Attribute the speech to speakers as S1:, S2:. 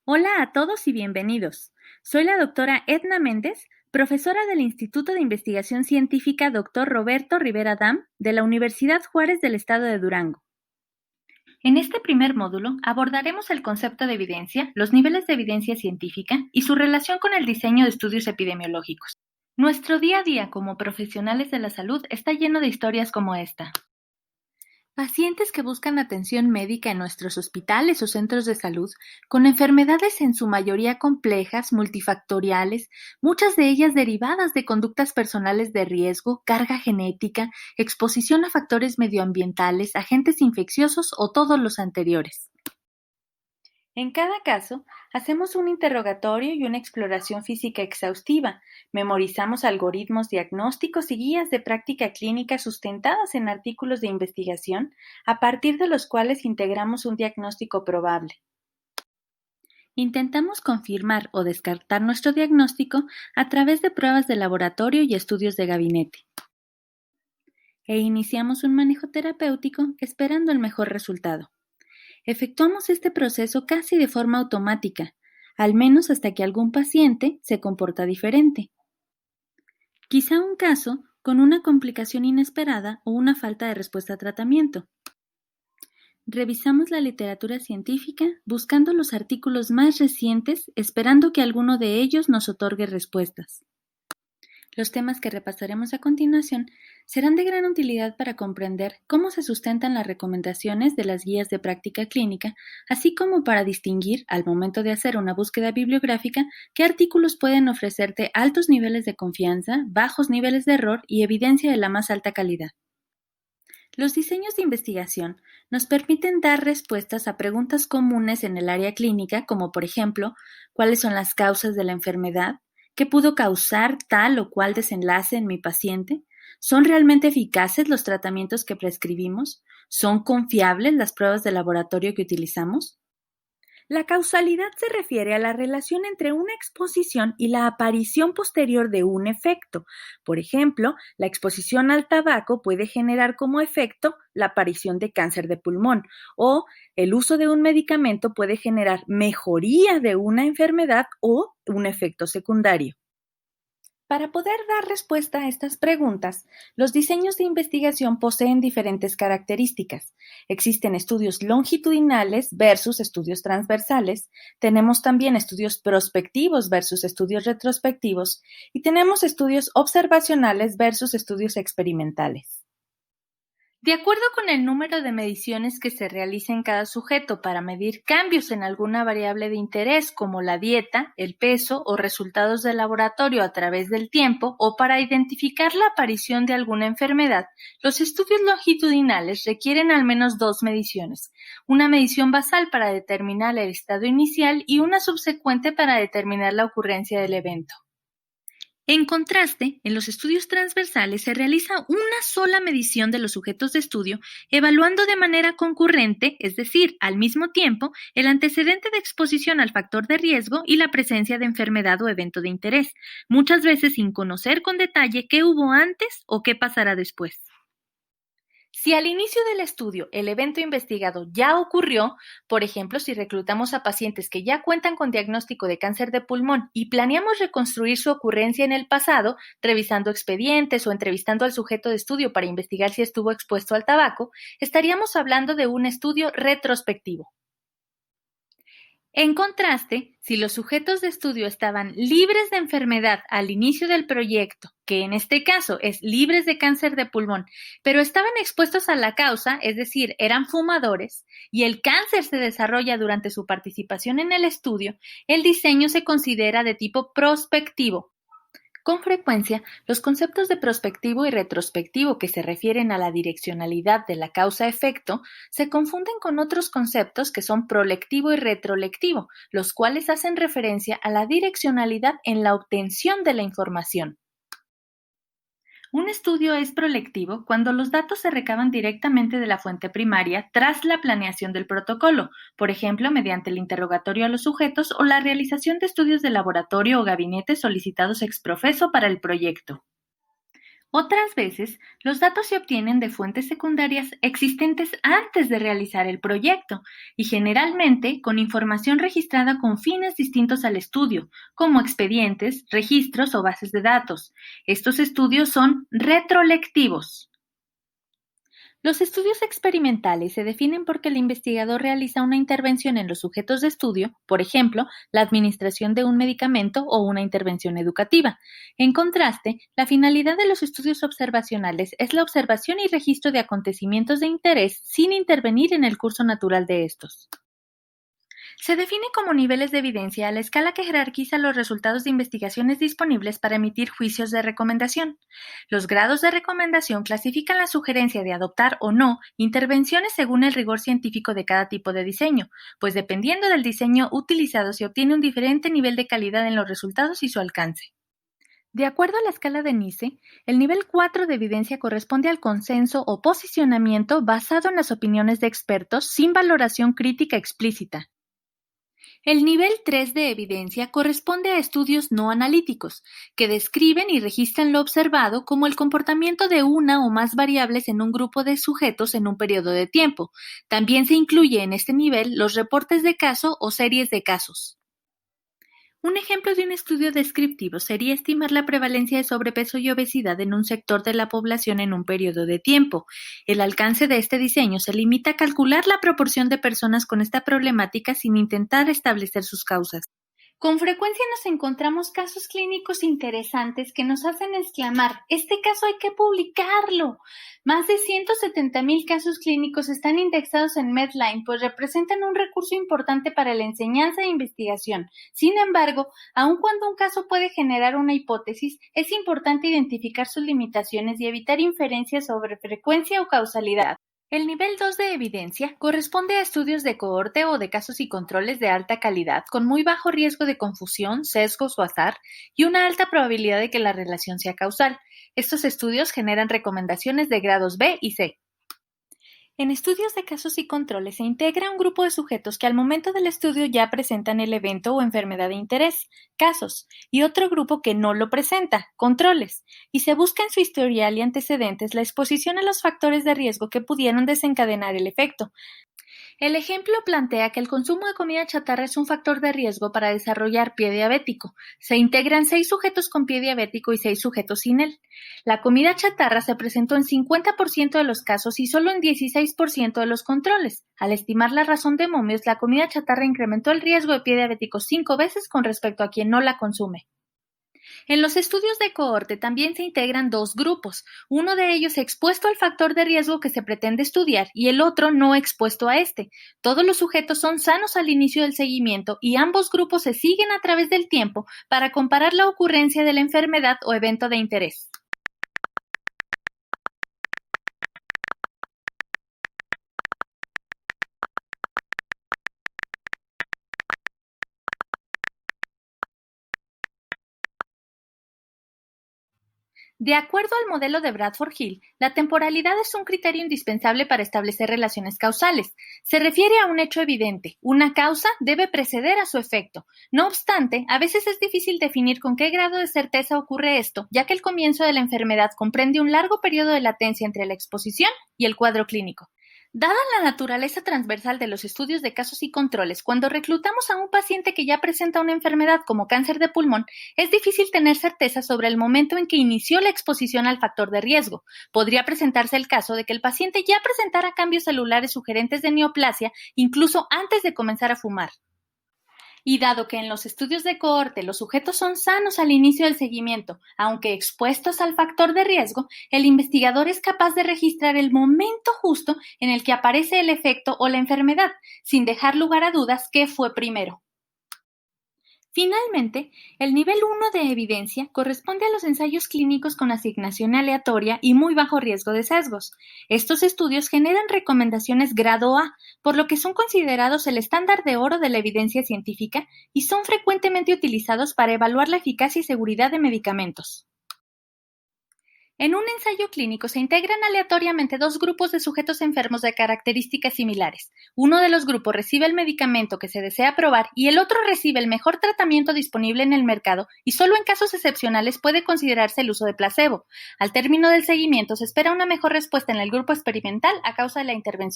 S1: Hola a todos y bienvenidos. Soy la doctora Edna Méndez, profesora del Instituto de Investigación Científica Dr. Roberto Rivera Dam de la Universidad Juárez del Estado de Durango. En este primer módulo abordaremos el concepto de evidencia, los niveles de evidencia científica y su relación con el diseño de estudios epidemiológicos. Nuestro día a día como profesionales de la salud está lleno de historias como esta. Pacientes que buscan atención médica en nuestros hospitales o centros de salud con enfermedades en su mayoría complejas, multifactoriales, muchas de ellas derivadas de conductas personales de riesgo, carga genética, exposición a factores medioambientales, agentes infecciosos o todos los anteriores. En cada caso, hacemos un interrogatorio y una exploración física exhaustiva, memorizamos algoritmos diagnósticos y guías de práctica clínica sustentadas en artículos de investigación, a partir de los cuales integramos un diagnóstico probable. Intentamos confirmar o descartar nuestro diagnóstico a través de pruebas de laboratorio y estudios de gabinete. E iniciamos un manejo terapéutico esperando el mejor resultado. Efectuamos este proceso casi de forma automática, al menos hasta que algún paciente se comporta diferente. Quizá un caso con una complicación inesperada o una falta de respuesta a tratamiento. Revisamos la literatura científica buscando los artículos más recientes, esperando que alguno de ellos nos otorgue respuestas. Los temas que repasaremos a continuación serán de gran utilidad para comprender cómo se sustentan las recomendaciones de las guías de práctica clínica, así como para distinguir, al momento de hacer una búsqueda bibliográfica, qué artículos pueden ofrecerte altos niveles de confianza, bajos niveles de error y evidencia de la más alta calidad. Los diseños de investigación nos permiten dar respuestas a preguntas comunes en el área clínica, como por ejemplo, ¿cuáles son las causas de la enfermedad? ¿Qué pudo causar tal o cual desenlace en mi paciente? ¿Son realmente eficaces los tratamientos que prescribimos? ¿Son confiables las pruebas de laboratorio que utilizamos? La causalidad se refiere a la relación entre una exposición y la aparición posterior de un efecto. Por ejemplo, la exposición al tabaco puede generar como efecto la aparición de cáncer de pulmón, o el uso de un medicamento puede generar mejoría de una enfermedad o un efecto secundario. Para poder dar respuesta a estas preguntas, los diseños de investigación poseen diferentes características. Existen estudios longitudinales versus estudios transversales, tenemos también estudios prospectivos versus estudios retrospectivos y tenemos estudios observacionales versus estudios experimentales. De acuerdo con el número de mediciones que se realiza en cada sujeto para medir cambios en alguna variable de interés como la dieta, el peso o resultados de laboratorio a través del tiempo o para identificar la aparición de alguna enfermedad, los estudios longitudinales requieren al menos dos mediciones, una medición basal para determinar el estado inicial y una subsecuente para determinar la ocurrencia del evento. En contraste, en los estudios transversales se realiza una sola medición de los sujetos de estudio, evaluando de manera concurrente, es decir, al mismo tiempo, el antecedente de exposición al factor de riesgo y la presencia de enfermedad o evento de interés, muchas veces sin conocer con detalle qué hubo antes o qué pasará después. Si al inicio del estudio el evento investigado ya ocurrió, por ejemplo, si reclutamos a pacientes que ya cuentan con diagnóstico de cáncer de pulmón y planeamos reconstruir su ocurrencia en el pasado, revisando expedientes o entrevistando al sujeto de estudio para investigar si estuvo expuesto al tabaco, estaríamos hablando de un estudio retrospectivo. En contraste, si los sujetos de estudio estaban libres de enfermedad al inicio del proyecto, que en este caso es libres de cáncer de pulmón, pero estaban expuestos a la causa, es decir, eran fumadores, y el cáncer se desarrolla durante su participación en el estudio, el diseño se considera de tipo prospectivo. Con frecuencia, los conceptos de prospectivo y retrospectivo que se refieren a la direccionalidad de la causa-efecto se confunden con otros conceptos que son prolectivo y retrolectivo, los cuales hacen referencia a la direccionalidad en la obtención de la información. Un estudio es prolectivo cuando los datos se recaban directamente de la fuente primaria tras la planeación del protocolo, por ejemplo, mediante el interrogatorio a los sujetos o la realización de estudios de laboratorio o gabinete solicitados ex profeso para el proyecto. Otras veces, los datos se obtienen de fuentes secundarias existentes antes de realizar el proyecto y generalmente con información registrada con fines distintos al estudio, como expedientes, registros o bases de datos. Estos estudios son retrolectivos. Los estudios experimentales se definen porque el investigador realiza una intervención en los sujetos de estudio, por ejemplo, la administración de un medicamento o una intervención educativa. En contraste, la finalidad de los estudios observacionales es la observación y registro de acontecimientos de interés sin intervenir en el curso natural de estos. Se define como niveles de evidencia a la escala que jerarquiza los resultados de investigaciones disponibles para emitir juicios de recomendación. Los grados de recomendación clasifican la sugerencia de adoptar o no intervenciones según el rigor científico de cada tipo de diseño, pues dependiendo del diseño utilizado se obtiene un diferente nivel de calidad en los resultados y su alcance. De acuerdo a la escala de Nice, el nivel 4 de evidencia corresponde al consenso o posicionamiento basado en las opiniones de expertos sin valoración crítica explícita. El nivel 3 de evidencia corresponde a estudios no analíticos, que describen y registran lo observado como el comportamiento de una o más variables en un grupo de sujetos en un periodo de tiempo. También se incluye en este nivel los reportes de caso o series de casos. Un ejemplo de un estudio descriptivo sería estimar la prevalencia de sobrepeso y obesidad en un sector de la población en un periodo de tiempo. El alcance de este diseño se limita a calcular la proporción de personas con esta problemática sin intentar establecer sus causas. Con frecuencia nos encontramos casos clínicos interesantes que nos hacen exclamar, este caso hay que publicarlo. Más de 170,000 casos clínicos están indexados en Medline, pues representan un recurso importante para la enseñanza e investigación. Sin embargo, aun cuando un caso puede generar una hipótesis, es importante identificar sus limitaciones y evitar inferencias sobre frecuencia o causalidad. El nivel 2 de evidencia corresponde a estudios de cohorte o de casos y controles de alta calidad con muy bajo riesgo de confusión, sesgos o azar y una alta probabilidad de que la relación sea causal. Estos estudios generan recomendaciones de grados B y C. En estudios de casos y controles se integra un grupo de sujetos que al momento del estudio ya presentan el evento o enfermedad de interés, casos, y otro grupo que no lo presenta, controles, y se busca en su historial y antecedentes la exposición a los factores de riesgo que pudieron desencadenar el efecto. El ejemplo plantea que el consumo de comida chatarra es un factor de riesgo para desarrollar pie diabético. Se integran 6 sujetos con pie diabético y 6 sujetos sin él. La comida chatarra se presentó en 50% de los casos y solo en 16% de los controles. Al estimar la razón de momios, la comida chatarra incrementó el riesgo de pie diabético 5 veces con respecto a quien no la consume. En los estudios de cohorte también se integran 2 grupos, uno de ellos expuesto al factor de riesgo que se pretende estudiar y el otro no expuesto a este. Todos los sujetos son sanos al inicio del seguimiento y ambos grupos se siguen a través del tiempo para comparar la ocurrencia de la enfermedad o evento de interés. De acuerdo al modelo de Bradford-Hill, la temporalidad es un criterio indispensable para establecer relaciones causales. Se refiere a un hecho evidente. Una causa debe preceder a su efecto. No obstante, a veces es difícil definir con qué grado de certeza ocurre esto, ya que el comienzo de la enfermedad comprende un largo periodo de latencia entre la exposición y el cuadro clínico. Dada la naturaleza transversal de los estudios de casos y controles, cuando reclutamos a un paciente que ya presenta una enfermedad como cáncer de pulmón, es difícil tener certeza sobre el momento en que inició la exposición al factor de riesgo. Podría presentarse el caso de que el paciente ya presentara cambios celulares sugerentes de neoplasia incluso antes de comenzar a fumar. Y dado que en los estudios de cohorte los sujetos son sanos al inicio del seguimiento, aunque expuestos al factor de riesgo, el investigador es capaz de registrar el momento justo en el que aparece el efecto o la enfermedad, sin dejar lugar a dudas qué fue primero. Finalmente, el nivel 1 de evidencia corresponde a los ensayos clínicos con asignación aleatoria y muy bajo riesgo de sesgos. Estos estudios generan recomendaciones grado A, por lo que son considerados el estándar de oro de la evidencia científica y son frecuentemente utilizados para evaluar la eficacia y seguridad de medicamentos. En un ensayo clínico se integran aleatoriamente dos grupos de sujetos enfermos de características similares. Uno de los grupos recibe el medicamento que se desea probar y el otro recibe el mejor tratamiento disponible en el mercado y solo en casos excepcionales puede considerarse el uso de placebo. Al término del seguimiento se espera una mejor respuesta en el grupo experimental a causa de la intervención.